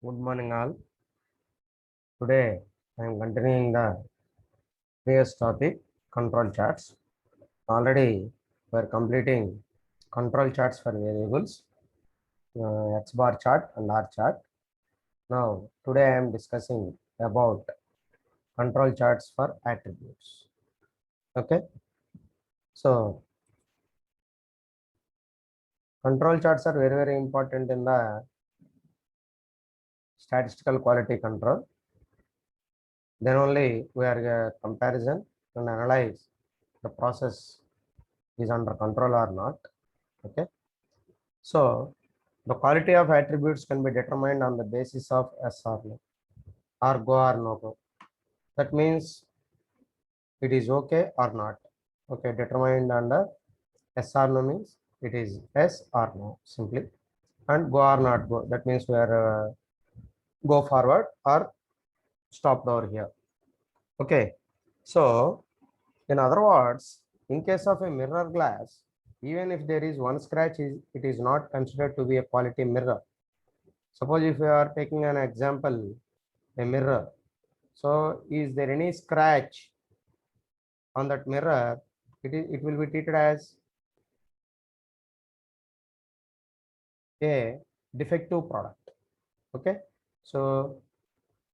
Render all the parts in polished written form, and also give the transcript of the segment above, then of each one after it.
Good morning, all. Today, I am continuing the previous topic, control charts. Already, we are completing control charts for variables, X bar chart and R chart. Now, today I am discussing about control charts for attributes. Okay, so control charts are very important in the statistical quality control. Then only we are comparison and analyze the process is under control or not. Okay, so the quality of attributes can be determined on the basis of yes or no, or go or no go. That means it is okay or not. Okay, determined under yes or no means it is yes or no simply, and go or not go. That means we are go forward or stopped over here. Okay, so in other words, in case of a mirror glass, even if there is one scratch, it is not considered to be a quality mirror. Suppose if you are taking an example, a mirror. So is there any scratch on that mirror? It will be treated as a defective product. Okay. So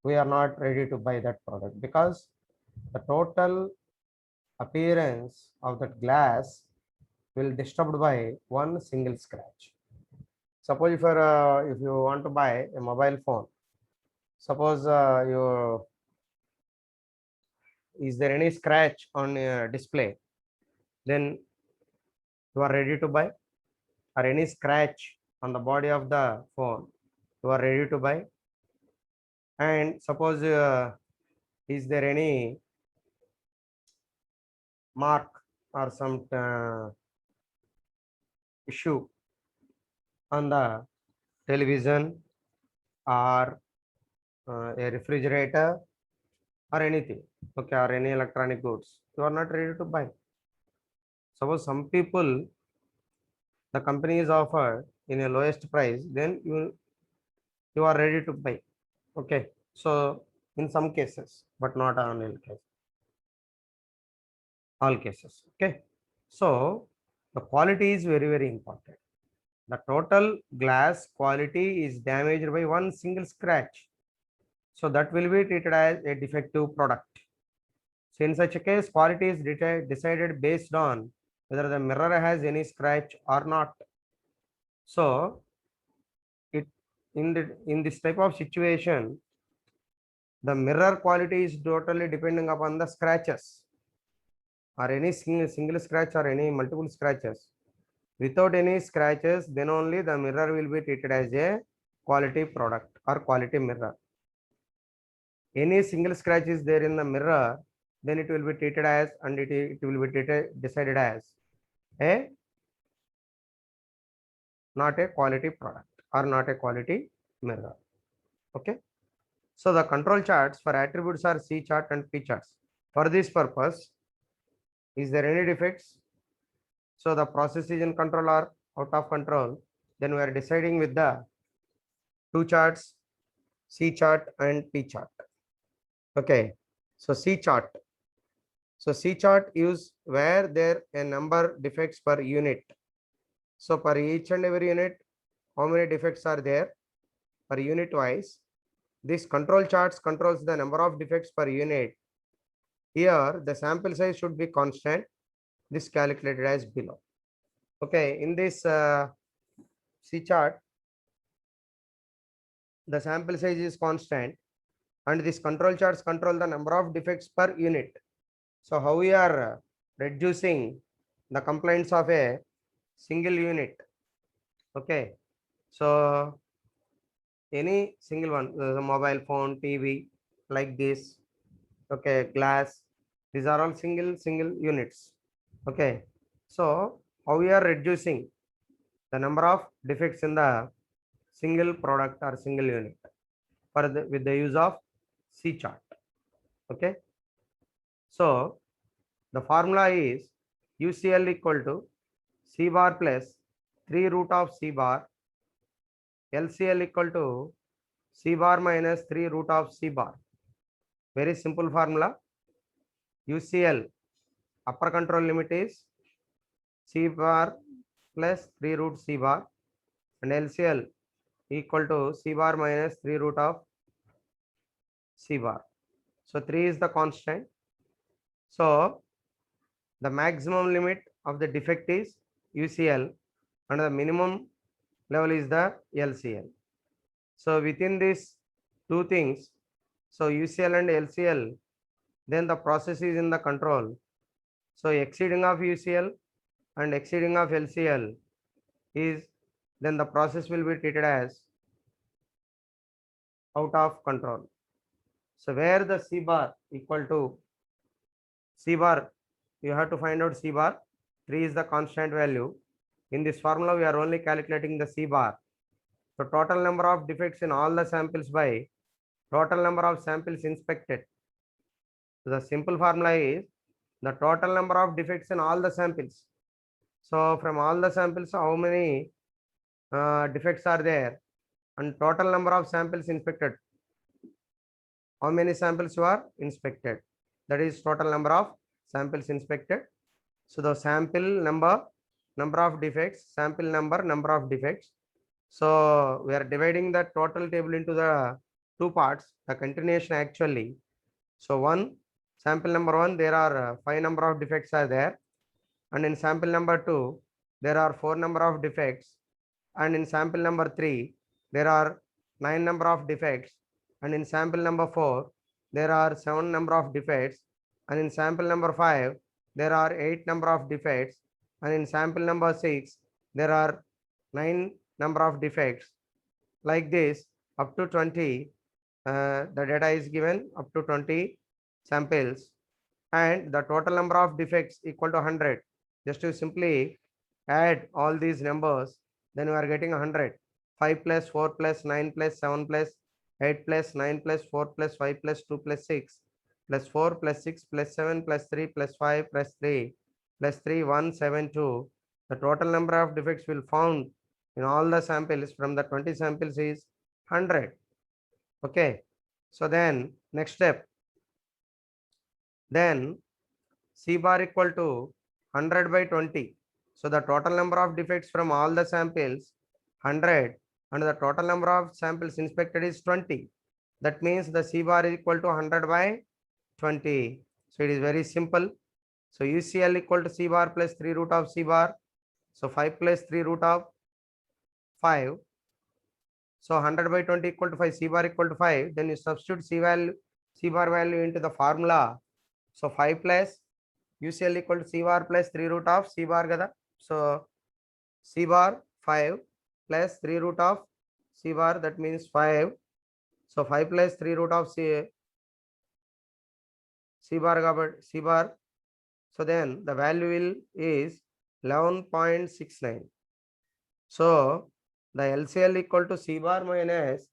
we are not ready to buy that product because the total appearance of that glass will disturbed by one single scratch. Suppose if you want to buy a mobile phone, suppose you is there any scratch on your display, then you are ready to buy, or any scratch on the body of the phone you are ready to buy. And suppose is there any mark or some issue on the television or a refrigerator or anything, okay, or any electronic goods, you are not ready to buy. Suppose some people, the company is offered in a lowest price, then you are ready to buy. Okay, so in some cases, but not on all cases. Okay, so the quality is very important. The total glass quality is damaged by one single scratch, so that will be treated as a defective product. So in such a case, quality is decided based on whether the mirror has any scratch or not. So it in this type of situation, the mirror quality is totally depending upon the scratches, or any single scratch or any multiple scratches. Without any scratches, then only the mirror will be treated as a quality product or quality mirror. Any single scratch is there in the mirror, then it will be treated as, and it will be decided as a not a quality product or not a quality mirror. Okay, so the control charts for attributes are C chart and P charts. For this purpose, is there any defects? So the process is in control or out of control, then we are deciding with the two charts, C chart and P chart. Okay, so C chart. So C chart is where there a number defects per unit. So per each and every unit, how many defects are there per unit wise? This control charts controls the number of defects per unit. Here the sample size should be constant. This calculated as below. Okay, in this C chart, the sample size is constant, and this control charts control the number of defects per unit. So how we are reducing the complaints of a single unit? Okay, so any single one, the mobile phone, TV, like this, okay, glass, these are all single units. Okay, so how we are reducing the number of defects in the single product or single unit with the use of C chart. Okay, so the formula is UCL equal to C bar plus 3 root of C bar, LCL equal to C bar minus 3 root of C bar. Very simple formula. UCL upper control limit is C bar plus 3 root C bar, and LCL equal to C bar minus 3 root of C bar. So 3 is the constant. So the maximum limit of the defect is UCL and the minimum level is the LCL. So within these two things, so UCL and LCL, then the process is in the control. So exceeding of UCL and exceeding of LCL is, then the process will be treated as out of control. So where the C bar equal to C bar, you have to find out C bar. 3 is the constant value. In this formula, we are only calculating the C bar. So total number of defects in all the samples by total number of samples inspected. So the simple formula is the total number of defects in all the samples. So from all the samples, how many defects are there, and total number of samples inspected. How many samples you are inspected? That is total number of samples inspected. So the sample number, number of defects, sample number, number of defects. So we are dividing the total table into the two parts, the continuation actually. So one, sample number 1, there are 5 number of defects are there, and in sample number 2, there are 4 number of defects, and in sample number 3, there are 9 number of defects, and in sample number 4, there are 7 number of defects, and in sample number 5, there are 8 number of defects, and in sample number 6, there are 9 number of defects. Like this, up to 20, the data is given up to 20 samples, and the total number of defects equal to 100. Just to simply add all these numbers, then we are getting 100. 5 plus 4 plus 9 plus 7 plus 8 plus 9 plus 4 plus 5 plus 2 plus 6 plus 4 plus 6 plus 7 plus 3 plus 5 plus 3 plus 3 1 7 2. The total number of defects will found in all the samples from the 20 samples is 100. Okay. So then next step, then C bar equal to 100 by 20. So the total number of defects from all the samples 100, and the total number of samples inspected is 20. That means the C bar is equal to 100 by 20. So it is very simple. So UCL equal to C bar plus 3 root of C bar. So 5 plus 3 root of 5. So 100 by 20 equal to 5, C bar equal to 5. Then you substitute C bar value into the formula. So 5 plus UCL equal to C bar plus 3 root of C bar kada. So C bar 5 plus 3 root of C bar, that means 5. So 5 plus 3 root of C bar C bar. So then the value will is 11.69. So the LCL equal to C bar minus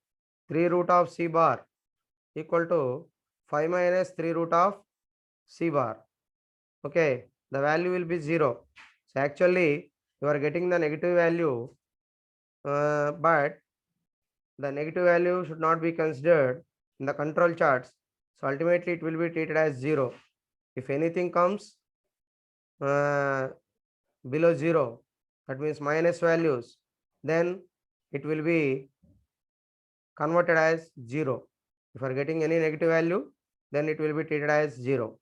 3 root of C bar equal to 5 minus 3 root of C bar. Okay, the value will be 0. So actually you are getting the negative value, but the negative value should not be considered in the control charts. So ultimately it will be treated as 0. If anything comes below 0, that means minus values, then it will be converted as 0. If you are getting any negative value, then it will be treated as 0.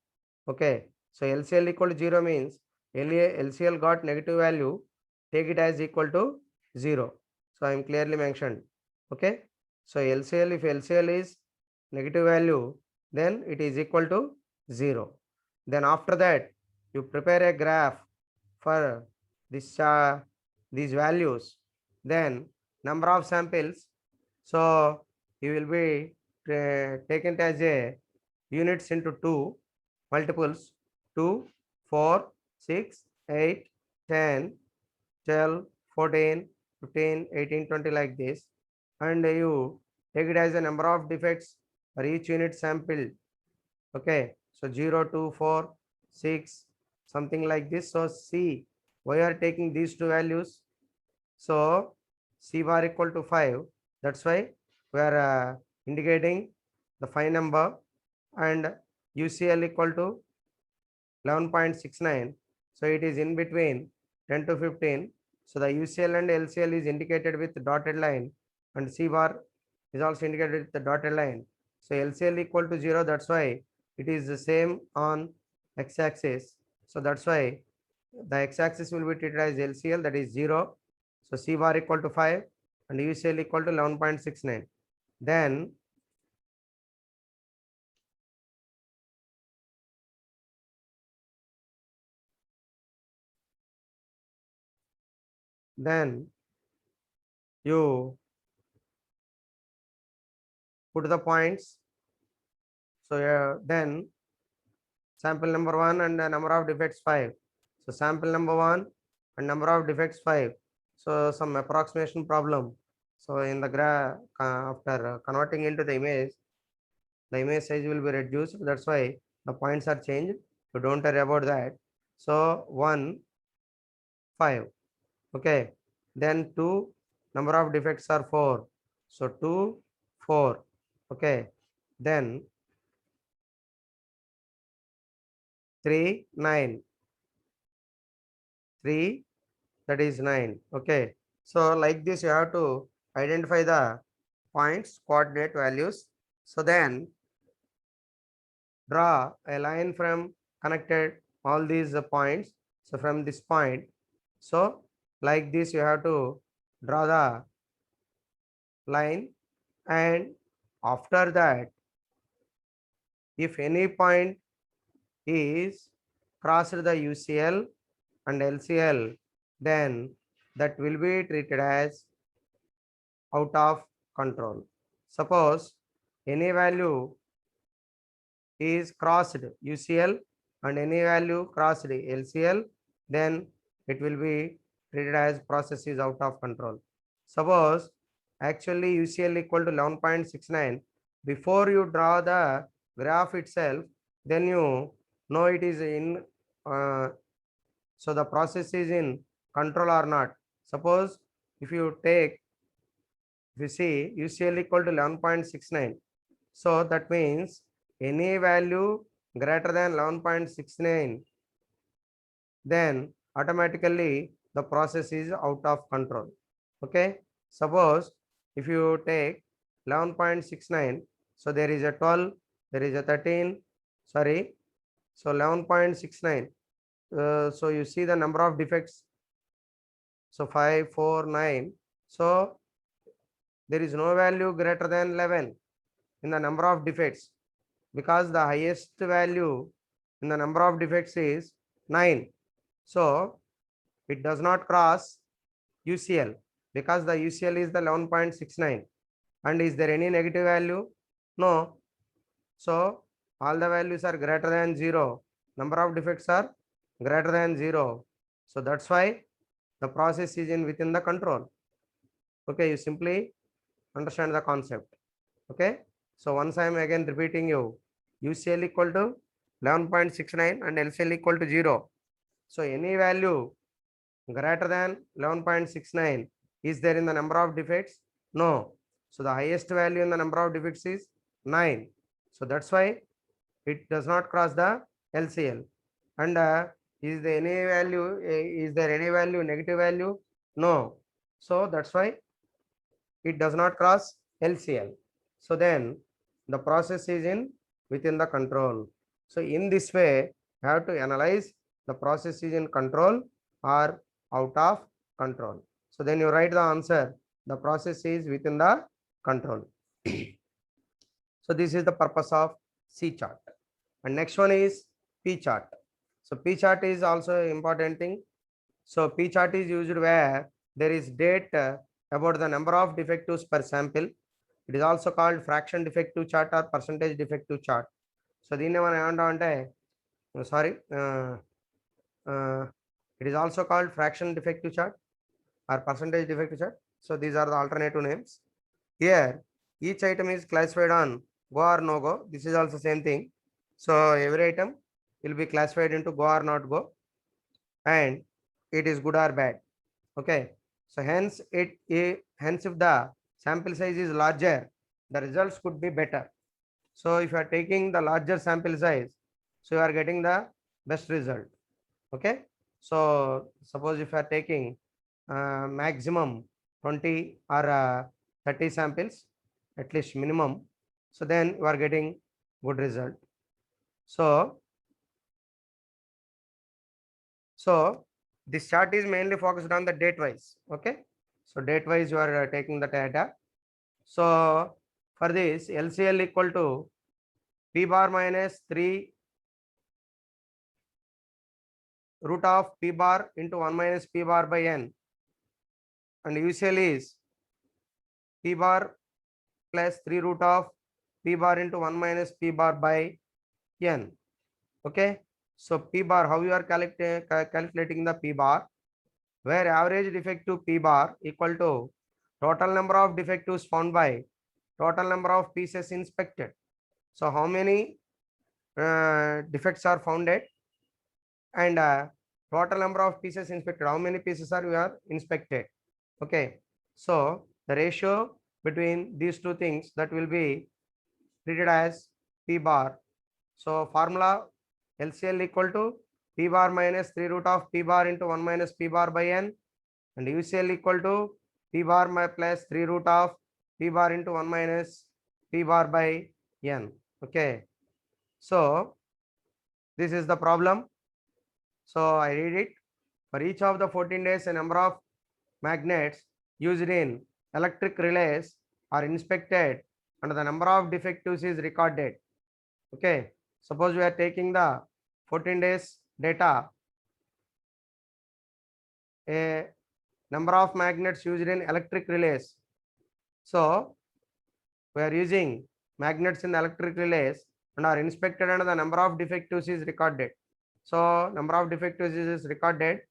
Okay. So LCL equal to 0 means LCL got negative value, take it as equal to 0. So I am clearly mentioned. Okay. So LCL, if LCL is negative value, then it is equal to 0. Then after that, you prepare a graph for this these values. Then number of samples. So you will be taken as a units into 2 multiples, 2, 4, 6, 8, 10, 12, 14, 15, 18, 20 like this, and you take it as a number of defects for each unit sample. Okay, so 0, 2, 4, 6, something like this. So C, why are taking these two values? So C bar equal to 5. That's why we are indicating the 5 number, and UCL equal to 11.69. So it is in between 10 to 15. So the UCL and LCL is indicated with dotted line, and C bar is also indicated with the dotted line. So LCL equal to 0, that's why it is the same on x-axis. So that's why the x-axis will be treated as LCL, that is 0. So C bar equal to 5 and UCL equal to 11.69. Then you put the points. So then sample number 1 and number of defects 5. So sample number 1 and number of defects 5. So some approximation problem. So in the graph, after converting into the image size will be reduced. That's why the points are changed. So don't worry about that. So 1, 5. Okay. Then 2, number of defects are 4. So 2, 4. Okay. Then 3, 9. 3, that is 9. Okay. So like this, you have to identify the points, coordinate values. So then draw a line from connected all these points. So from this point, so like this, you have to draw the line, and after that, if any point is crossed the UCL and LCL, then that will be treated as out of control. Suppose any value is crossed UCL and any value crossed LCL, then it will be treated as process is out of control. Suppose actually UCL equal to 11.69, before you draw the graph itself, then you know it is in, so the process is in control or not. Suppose if you take, if you see UCL equal to 11.69, so that means any value greater than 11.69, then automatically the process is out of control. Okay. Suppose if you take 11.69, so there is a 12, there is a 13, sorry, so 11.69. So you see the number of defects. So 5, 4, 9. So there is no value greater than 11 in the number of defects, because the highest value in the number of defects is 9. So it does not cross UCL, because the UCL is the 11.69. And is there any negative value? No. So all the values are greater than 0. Number of defects are greater than 0. So that's why the process is in within the control. Okay, you simply understand the concept. Okay. So once I am again repeating you, UCL equal to 11.69 and LCL equal to 0. So any value greater than 11.69 is there in the number of defects? No. So the highest value in the number of defects is 9. So that's why it does not cross the LCL. And is there any value, is there any value negative value? No. So that's why it does not cross LCL. So then the process is in within the control. So in this way, you have to analyze the process is in control or out of control. So then you write the answer, the process is within the control. So this is the purpose of C chart. And next one is P chart. So P chart is also important thing. So P chart is used where there is date about the number of defectives per sample. It is also called fraction defective chart or percentage defective chart. So దీన్ని మనం ఏమంటామంటే, sorry, it is also called fraction defective chart or percentage defective chart. So these are the alternative names. Here each item is classified on go or no go. This is also same thing. So every item will be classified into go or not go, and it is good or bad. Okay. So hence hence if the sample size is larger, the results could be better. So if you are taking the larger sample size, so you are getting the best result. Okay. So suppose if you are taking maximum 20 or 30 samples, at least minimum, so then you are getting good result. So this chart is mainly focused on the date wise. Okay. So date wise you are taking the data. So for this LCL equal to P bar minus 3 root of P bar into 1 minus P bar by N, and UCL is P bar plus 3 root of P bar into 1 minus P bar by N. Okay. So P bar, how you are calculating the P bar, where average defective P bar equal to total number of defectives found by total number of pieces inspected. So how many defects are founded, and total number of pieces inspected, how many pieces are you are inspected. Okay. So the ratio between these two things, that will be treated as P bar. So formula LCL equal to P bar minus 3 root of P bar into 1 minus P bar by N, and UCL equal to P bar plus 3 root of P bar into 1 minus P bar by N. Okay. So this is the problem. So I read it. For each of the 14 days, a number of magnets used in electric relays are inspected and the number of defectives is recorded. Okay. Suppose we are taking the 14 days data, a number of magnets used in electric relays. So we are using magnets in the electric relays and are inspected and the number of defectives is recorded. So number of defectives is recorded.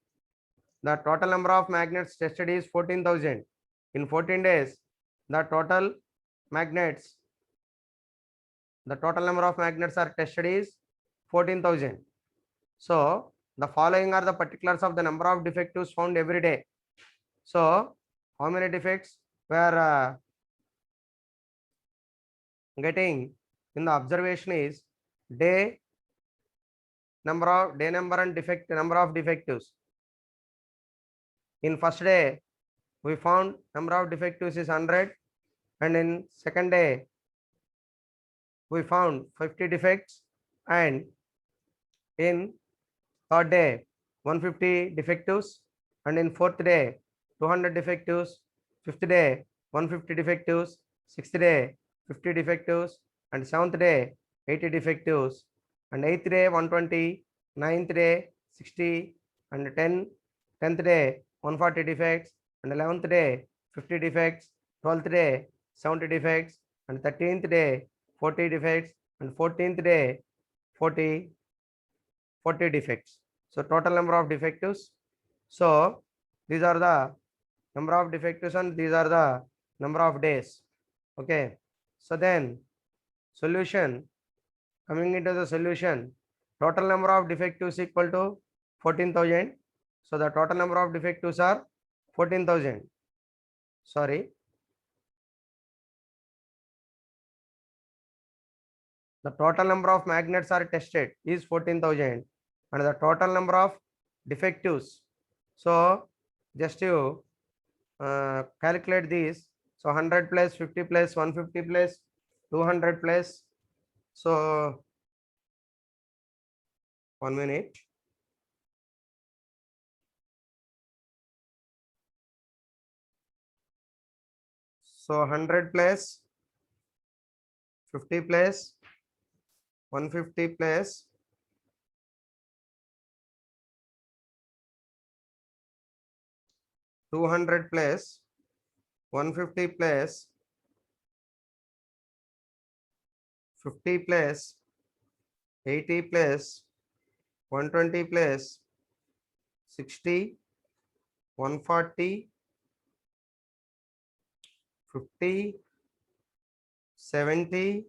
The total number of magnets tested is 14,000. In 14 days, the total number of magnets are tested is 14,000. So the following are the particulars of the number of defectives found every day. So how many defects were getting in the observation is day number and defect number of defectives. In first day we found number of defectives is 100, and in second day we found 50 defects, and in third day 150 defectives, and in fourth day 200 defectives, fifth day 150 defectives, sixth day 50 defectives, and seventh day 80 defectives, and eighth day 120, ninth day 60, and 10th day 140 defects, and 11th day 50 defects, 12th day 70 defects, and 13th day 40 defects, and 14th day 40 defects. So total number of defectives. So these are the number of defectives and these are the number of days. Okay. So then solution, coming into the solution, total number of defectives equal to 14,000. So the total number of defectives are 14,000. Sorry. The total number of magnets are tested is 14,000 and the total number of defectives. So just you calculate these. So 100 plus 50 plus 150 plus 200 plus. So 1 minute. So 100 plus 50 plus 150 plus 200 plus 150 plus 50 plus 80 plus 120 plus 60 140 50 70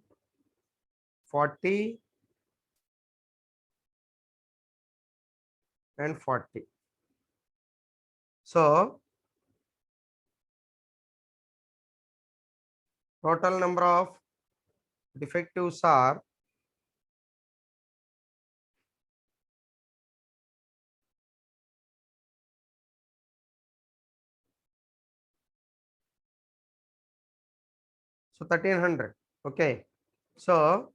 40 and 40. So total number of defectives are so 1300. Okay, so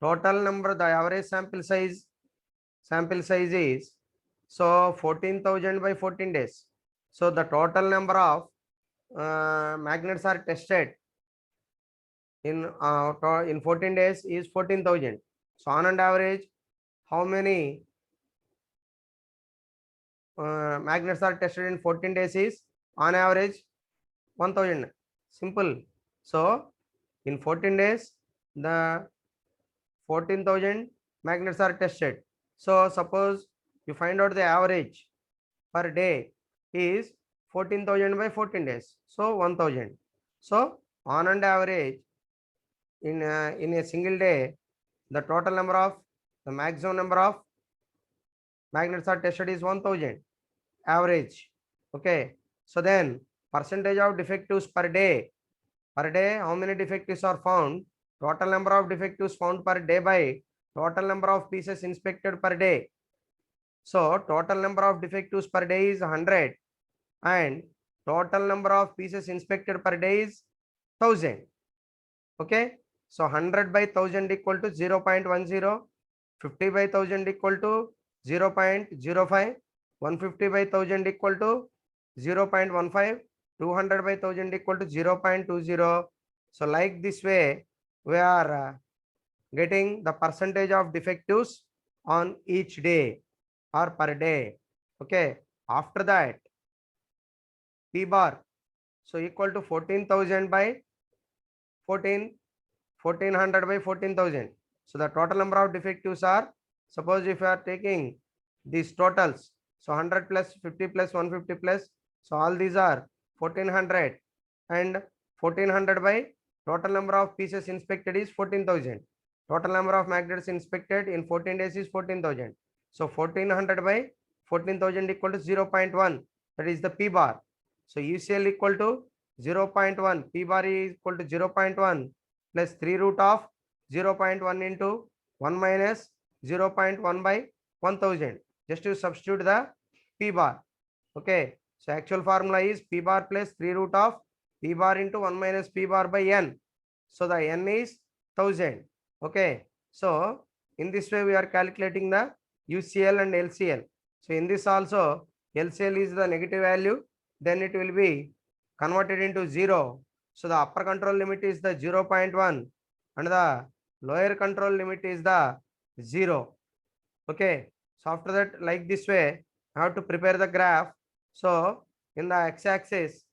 total number, the average sample size is so 14,000 by 14 days. So the total number of magnets are tested in 14 days is 14,000. So on an average, how many magnets are tested in 14 days is on average 1000. Simple. So in 14 days, the 14,000 magnets are tested. So suppose you find out the average per day is 14,000 by 14 days. So 1000. So on an average, in a single day, the total number of the maximum number of magnets are tested is 1000 average. Okay, so then percentage of defectives per day, how many defectives are found, total number of defectives found per day by total number of pieces inspected per day. So total number of defectives per day is 100 and total number of pieces inspected per day is 1000. Okay, so 100 by 1000 equal to 0.10, 50 by 1000 equal to 0.05, 150 by 1000 equal to 0.15, 200 by 1000 equal to 0.20. So like this way, we are getting the percentage of defectives on each day or per day. Okay, after that, P bar, so equal to 14,000 by 1400 by 14,000. So the total number of defectives are, suppose if you are taking these totals, so 100 plus 50 plus 150 plus, so all these are 1400 and 1400 by total number of pieces inspected is 14,000. Total number of magnets inspected in 14 days is 14,000. So 1400 by 14,000 equal to 0.1, that is the P bar. So UCL equal to 0.1, P bar is equal to 0.1 plus 3 root of 0.1 into 1 minus 0.1 by 1000. Just to substitute the P bar. Okay, so actual formula is P bar plus 3 root of P bar into 1 minus P bar by N. So the N is 1000. Okay, so in this way we are calculating the UCL and LCL. So in this also, LCL is the negative value, then it will be converted into 0. So the upper control limit is the 0.1 and the lower control limit is the 0. Okay, so after that, like this way, I have to prepare the graph. So in the x-axis,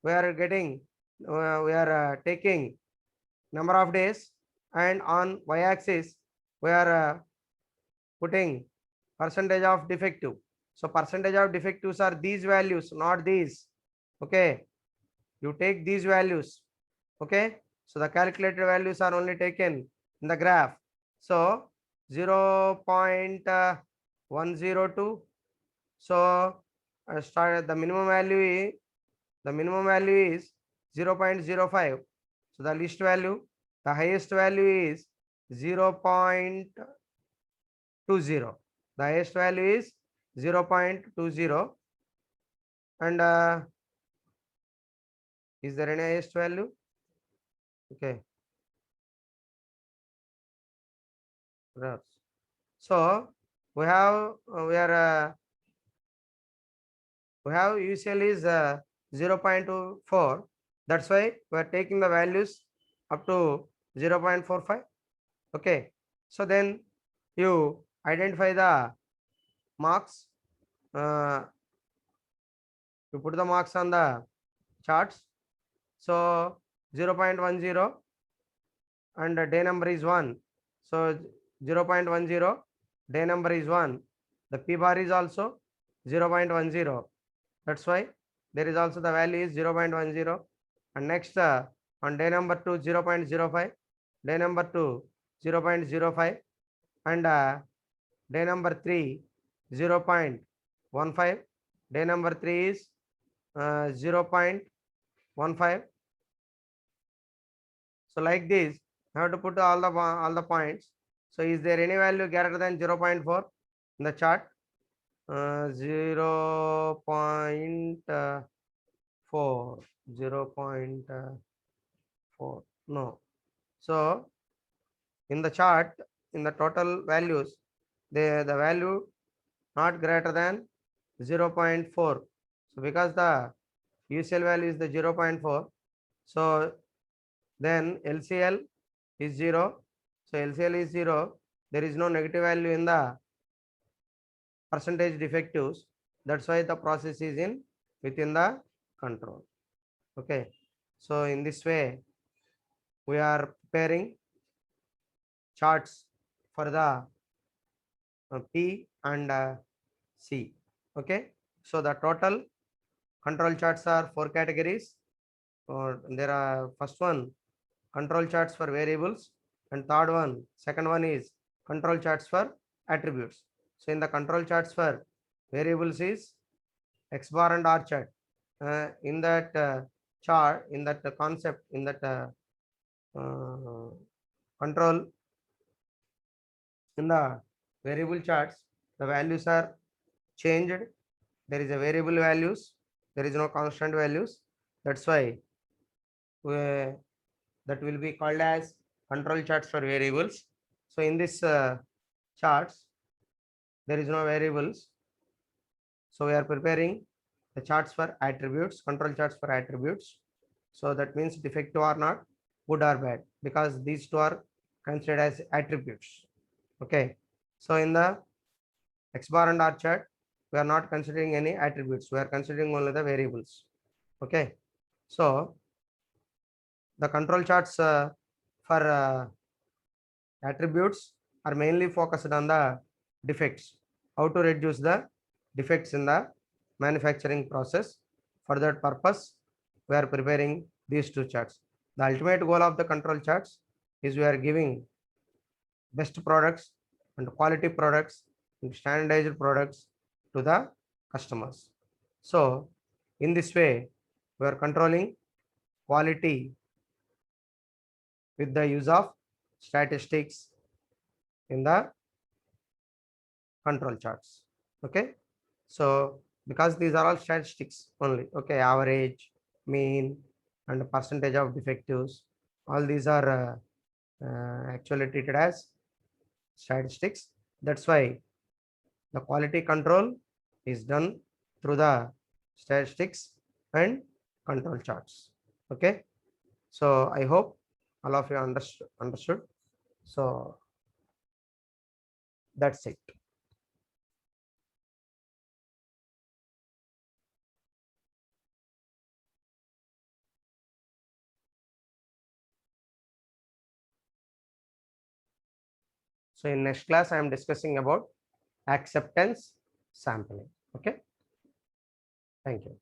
we are getting, we are taking number of days, and on y-axis, we are putting percentage of defective. So percentage of defectives are these values, not these. Okay, you take these values. Okay, so the calculated values are only taken in the graph. So 0.102. So start the minimum value is 0.05. So the least value, the highest value is 0.20. The highest value is 0.20. And is there any highest value? Okay. So we have UCL is 0.24. That's why we are taking the values up to 0.45. Okay, so then you identify the marks. You put the marks on the charts. So 0.10 and day number is 1. So 0.10, day number is 1. The P bar is also 0.10. That's why there is also the value is 0.10. And next on day number 2, 0.05, day number 2, 0.05, and day number 3, 0.15, day number 3 is 0.15, So like this, I have to put all the points. So is there any value greater than 0.4 in the chart? 0.4, 0.4, no. So in the chart, in the total values, the value not greater than 0.4. So because the UCL value is the 0.4, so then LCL is 0. So LCL is 0. There is no negative value in the percentage defectives. That's why the process is in within the control. Okay. So in this way, we are preparing charts for the P and C. Okay. So the total control charts are 4 categories. There are first one control charts for variables, and second one is control charts for attributes. So in the control charts for variables is X bar and R chart. In that chart, in that concept, in that control, in the variable charts, the values are changed. There is a variable values. There is no constant values. That's why that will be called as control charts for variables. So in this charts, there is no variables. So we are preparing the charts for attributes, control charts for attributes. So that means defective or not, good or bad, because these two are considered as attributes. Okay. So in the X bar and R chart, we are not considering any attributes. We are considering only the variables. Okay. So the control charts for attributes are mainly focused on the defects, how to reduce the defects in the manufacturing process. For that purpose, we are preparing these two charts. The ultimate goal of the control charts is we are giving best products and quality products and standardized products to the customers. So in this way, we are controlling quality with the use of statistics in the control charts. Okay. So because these are all statistics only, okay, average, mean, and percentage of defectives, all these are actually treated as statistics. That's why the quality control is done through the statistics and control charts. Okay. So I hope all of you understood. So that's it. So in next class, I am discussing about acceptance sampling. Okay. Thank you.